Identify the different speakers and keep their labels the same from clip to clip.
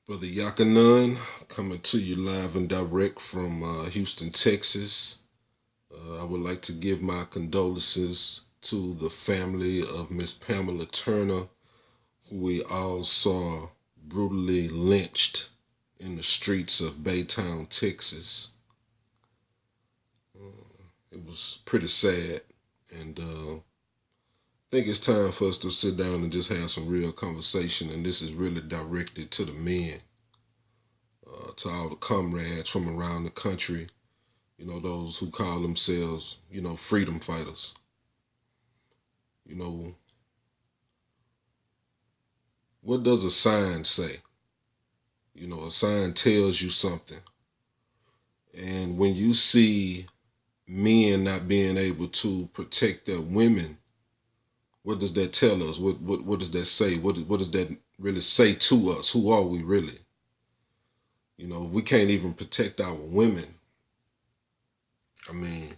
Speaker 1: Brother Yahcanon, coming to you live and direct from Houston, Texas. I would like to give my condolences to the family of Miss Pamela Turner, who we all saw brutally lynched in the streets of Baytown, Texas. It was pretty sad, and I think it's time for us to sit down and just have some real conversation, and this is really directed to the men, to all the comrades from around the country, those who call themselves, freedom fighters. You know, what does a sign say? A sign tells you something. And when you see men not being able to protect their women, what does that tell us? What does that say? What does that really say to us? Who are we really? If we can't even protect our women, I mean,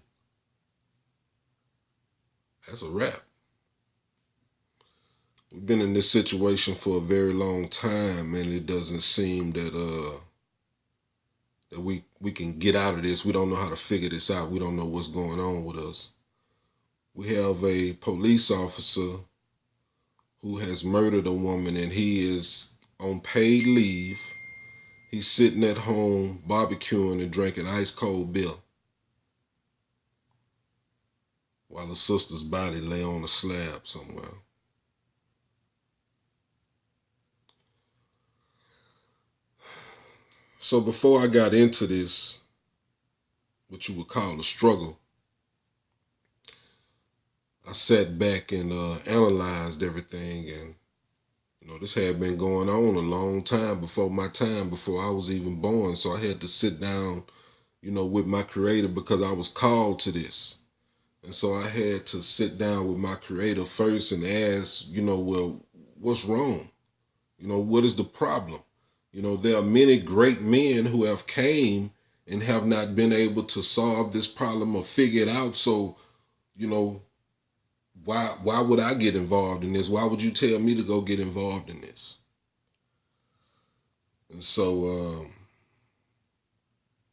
Speaker 1: that's a wrap. We've been in this situation for a very long time, and it doesn't seem that we can get out of this. We don't know how to figure this out. We don't know what's going on with us. We have a police officer who has murdered a woman, and he is on paid leave. He's sitting at home barbecuing and drinking ice cold beer while his sister's body lay on a slab somewhere. So before I got into this, what you would call a struggle, I sat back and analyzed everything, and this had been going on a long time, before I was even born. So I had to sit down, with my creator, because I was called to this. And so I had to sit down with my creator first and ask, well, what's wrong? What is the problem? There are many great men who have came and have not been able to solve this problem or figure it out. So, why would I get involved in this? Why would you tell me to go get involved in this? And so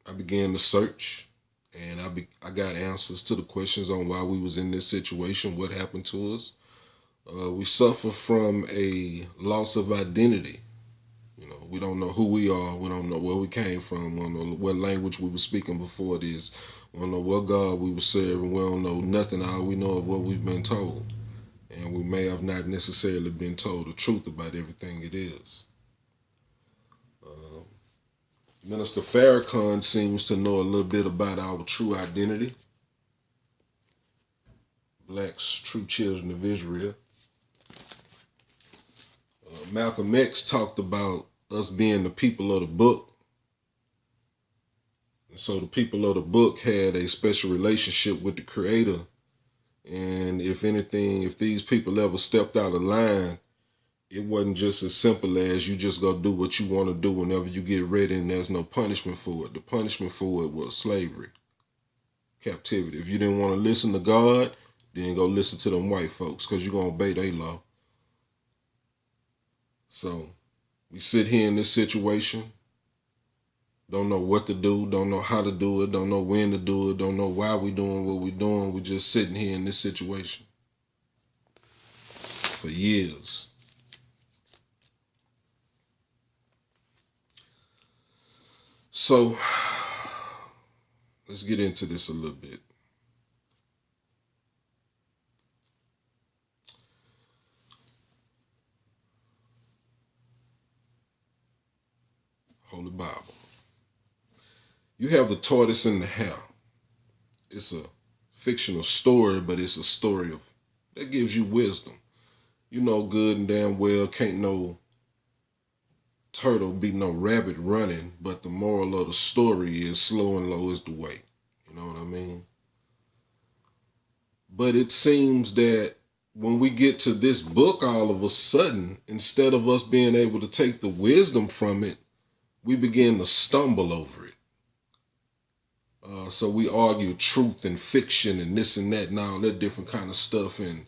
Speaker 1: I began to search, and I got answers to the questions on why we was in this situation, what happened to us. We suffer from a loss of identity. We don't know who we are. We don't know where we came from. We don't know what language we were speaking before this. We don't know what God we were serving. We don't know nothing. All we know of what we've been told. And we may have not necessarily been told the truth about everything it is. Minister Farrakhan seems to know a little bit about our true identity. Blacks, true children of Israel. Malcolm X talked about us being the people of the book. And so the people of the book had a special relationship with the Creator. And if anything, if these people ever stepped out of line, it wasn't just as simple as you just go do what you want to do whenever you get ready and there's no punishment for it. The punishment for it was slavery, captivity. If you didn't want to listen to God, then go listen to them white folks, because you're going to obey their law. So we sit here in this situation, don't know what to do, don't know how to do it, don't know when to do it, don't know why we're doing what we're doing. We're just sitting here in this situation for years. So let's get into this a little bit. Holy Bible. You have the tortoise and the hare. It's a fictional story, but it's a story that gives you wisdom. You know good and damn well can't no turtle beat no rabbit running, but the moral of the story is slow and low is the way. You know what I mean? But it seems that when we get to this book, all of a sudden, instead of us being able to take the wisdom from it, we begin to stumble over it. So we argue truth and fiction and this and that and all that different kind of stuff, and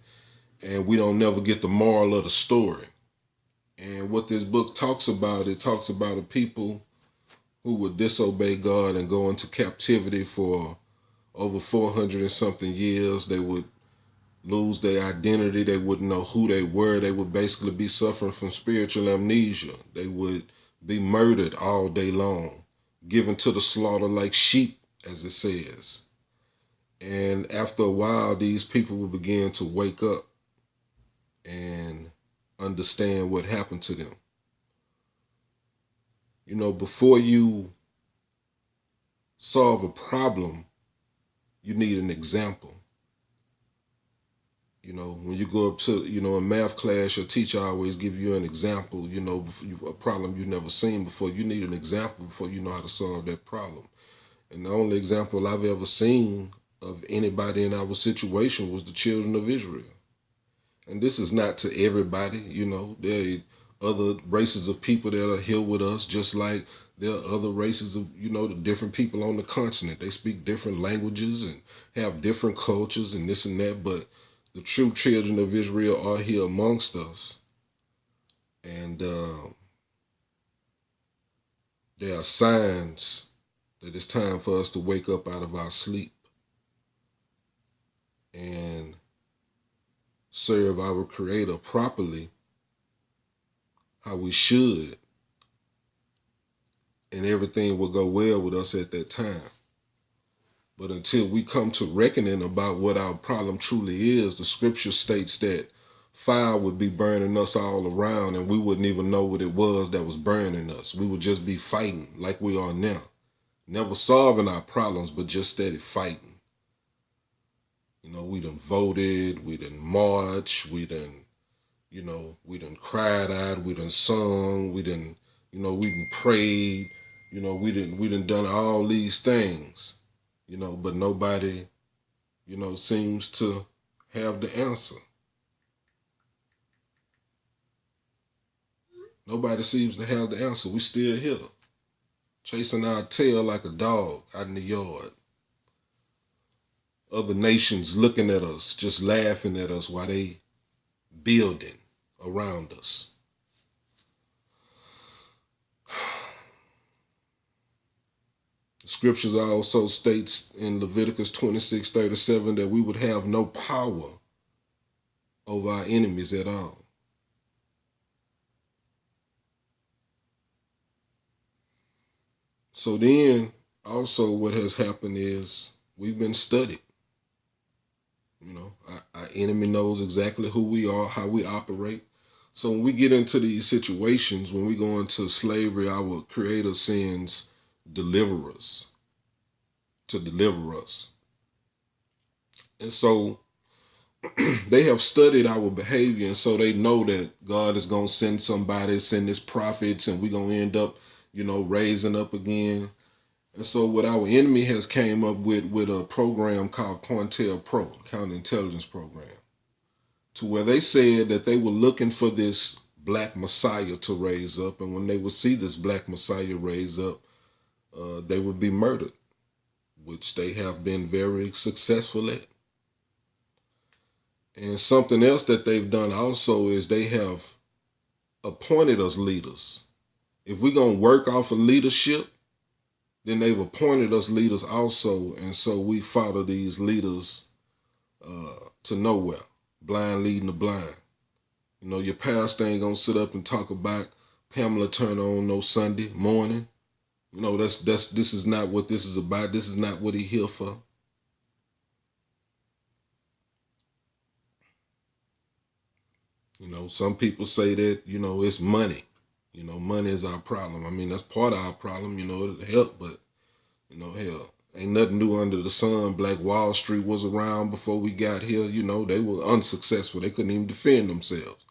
Speaker 1: we don't never get the moral of the story. And what this book talks about, it talks about a people who would disobey God and go into captivity for over 400 and something years. They would lose their identity. They wouldn't know who they were. They would basically be suffering from spiritual amnesia. They would be murdered all day long, given to the slaughter like sheep, as it says. And after a while, these people will begin to wake up and understand what happened to them. You know, before you solve a problem, you need an example. You know, when you go up to, in math class, your teacher always give you an example, a problem you've never seen before. You need an example before you know how to solve that problem. And the only example I've ever seen of anybody in our situation was the children of Israel. And this is not to everybody, there are other races of people that are here with us, just like there are other races of, the different people on the continent. They speak different languages and have different cultures and this and that, but the true children of Israel are here amongst us. And there are signs that it's time for us to wake up out of our sleep and serve our Creator properly, how we should, and everything will go well with us at that time. But until we come to reckoning about what our problem truly is, the scripture states that fire would be burning us all around and we wouldn't even know what it was that was burning us. We would just be fighting like we are now. Never solving our problems, but just steady fighting. We done voted, we done marched, we done cried out, we done sung, we done prayed, we done done all these things, but nobody, seems to have the answer. Nobody seems to have the answer. We still here, chasing our tail like a dog out in the yard. Other nations looking at us, just laughing at us while they building around us. The scriptures also states in Leviticus 26:37 that we would have no power over our enemies at all. So then also what has happened is we've been studied. Our enemy knows exactly who we are, how we operate. So when we get into these situations, when we go into slavery, our Creator sends deliverers to deliver us. And so they have studied our behavior, and so they know that God is going to send somebody, send his prophets, and we're going to end up, raising up again. And so what our enemy has came up with a program called COINTELPRO, counterintelligence program, to where they said that they were looking for this black Messiah to raise up. And when they would see this black Messiah raise up, they would be murdered, which they have been very successful at. And something else that they've done also is they have appointed us leaders. If we're going to work off of leadership, then they've appointed us leaders also. And so we follow these leaders to nowhere, blind leading the blind. Your pastor ain't going to sit up and talk about Pamela Turner on no Sunday morning. This is not what this is about. This is not what he's here for. Some people say that, it's money. Money is our problem. I mean, that's part of our problem, it'll help, but, hell, ain't nothing new under the sun. Black Wall Street was around before we got here. They were unsuccessful. They couldn't even defend themselves.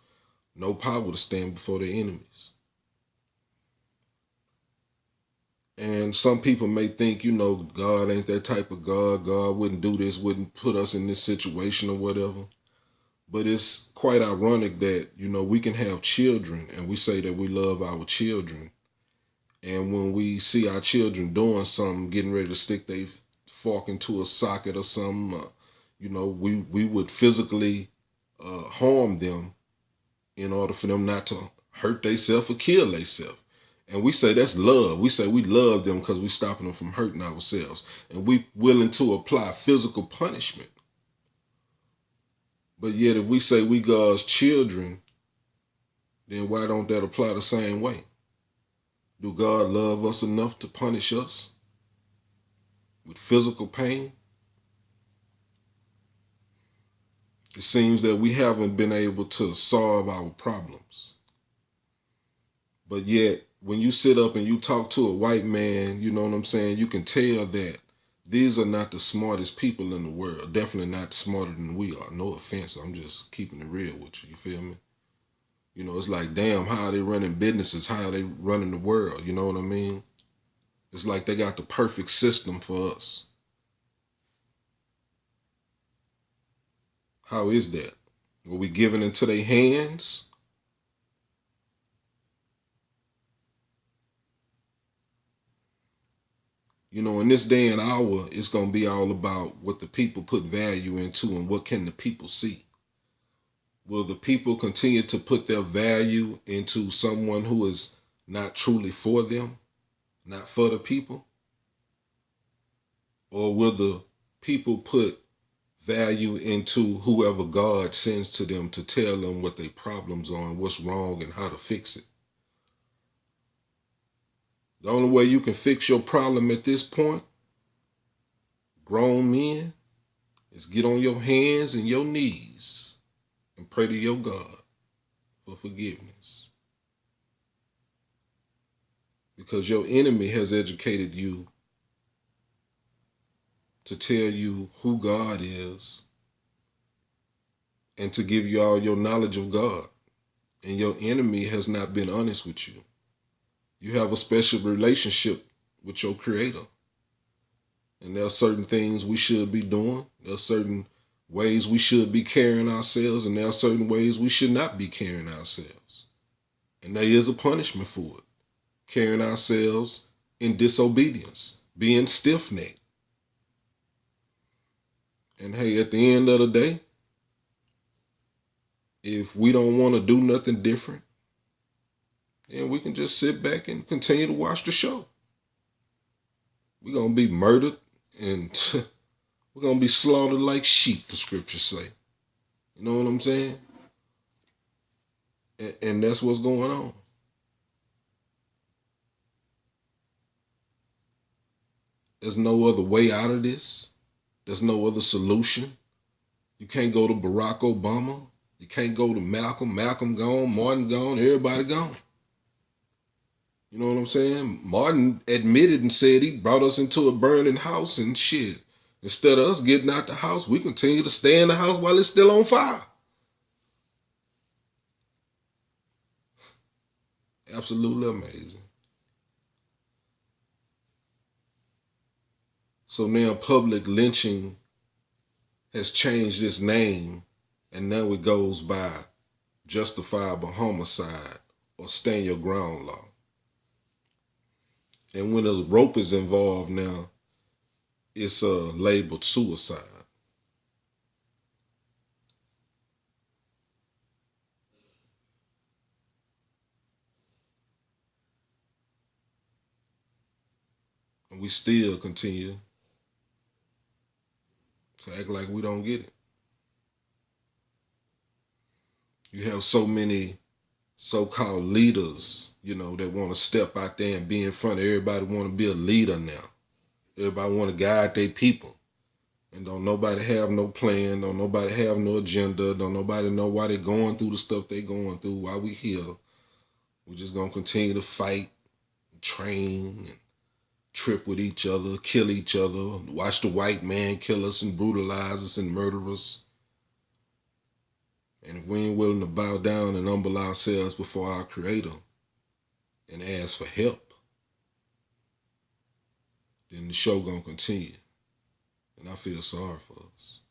Speaker 1: No power to stand before their enemies. And some people may think, God ain't that type of God. God wouldn't do this, wouldn't put us in this situation or whatever. But it's quite ironic that, we can have children and we say that we love our children. And when we see our children doing something, getting ready to stick their fork into a socket or something, we would physically harm them in order for them not to hurt themselves or kill themselves. And we say that's love. We say we love them because we stopping them from hurting ourselves. And we willing to apply physical punishment. But yet if we say we God's children, then why don't that apply the same way? Do God love us enough to punish us with physical pain? It seems that we haven't been able to solve our problems. But yet, when you sit up and you talk to a white man, you know what I'm saying, you can tell that these are not the smartest people in the world. Definitely not smarter than we are. No offense. I'm just keeping it real with you. You feel me? You know, it's like, damn, how are they running businesses? How are they running the world? You know what I mean? It's like they got the perfect system for us. How is that? Were we given into their hands? You know, in this day and hour, it's going to be all about what the people put value into and what can the people see. Will the people continue to put their value into someone who is not truly for them, not for the people? Or will the people put value into whoever God sends to them to tell them what their problems are and what's wrong and how to fix it? The only way you can fix your problem at this point, grown men, is get on your hands and your knees and pray to your God for forgiveness. Because your enemy has educated you to tell you who God is and to give you all your knowledge of God. And your enemy has not been honest with you. You have a special relationship with your Creator. And there are certain things we should be doing. There are certain ways we should be carrying ourselves, and there are certain ways we should not be carrying ourselves. And there is a punishment for it. Carrying ourselves in disobedience, being stiff-necked. And hey, at the end of the day, if we don't want to do nothing different, then we can just sit back and continue to watch the show. We're going to be murdered and we're going to be slaughtered like sheep, the scriptures say. You know what I'm saying? And that's what's going on. There's no other way out of this. There's no other solution. You can't go to Barack Obama. You can't go to Malcolm. Malcolm gone, Martin gone, everybody gone. You know what I'm saying? Martin admitted and said he brought us into a burning house and shit. Instead of us getting out the house, we continue to stay in the house while it's still on fire. Absolutely amazing. So now public lynching has changed its name, and now it goes by justifiable homicide or stand your ground law. And when a rope is involved now, it's labeled suicide. And we still continue to act like we don't get it. You have so many so-called leaders, you know, that want to step out there and be in front of everybody, want to be a leader now. Everybody want to guide their people. And don't nobody have no plan, don't nobody have no agenda, don't nobody know why they going through the stuff they going through, why we here. We're just going to continue to fight, train, and trip with each other, kill each other, watch the white man kill us and brutalize us and murder us. And if we ain't willing to bow down and humble ourselves before our Creator and ask for help, then the show gonna continue. And I feel sorry for us.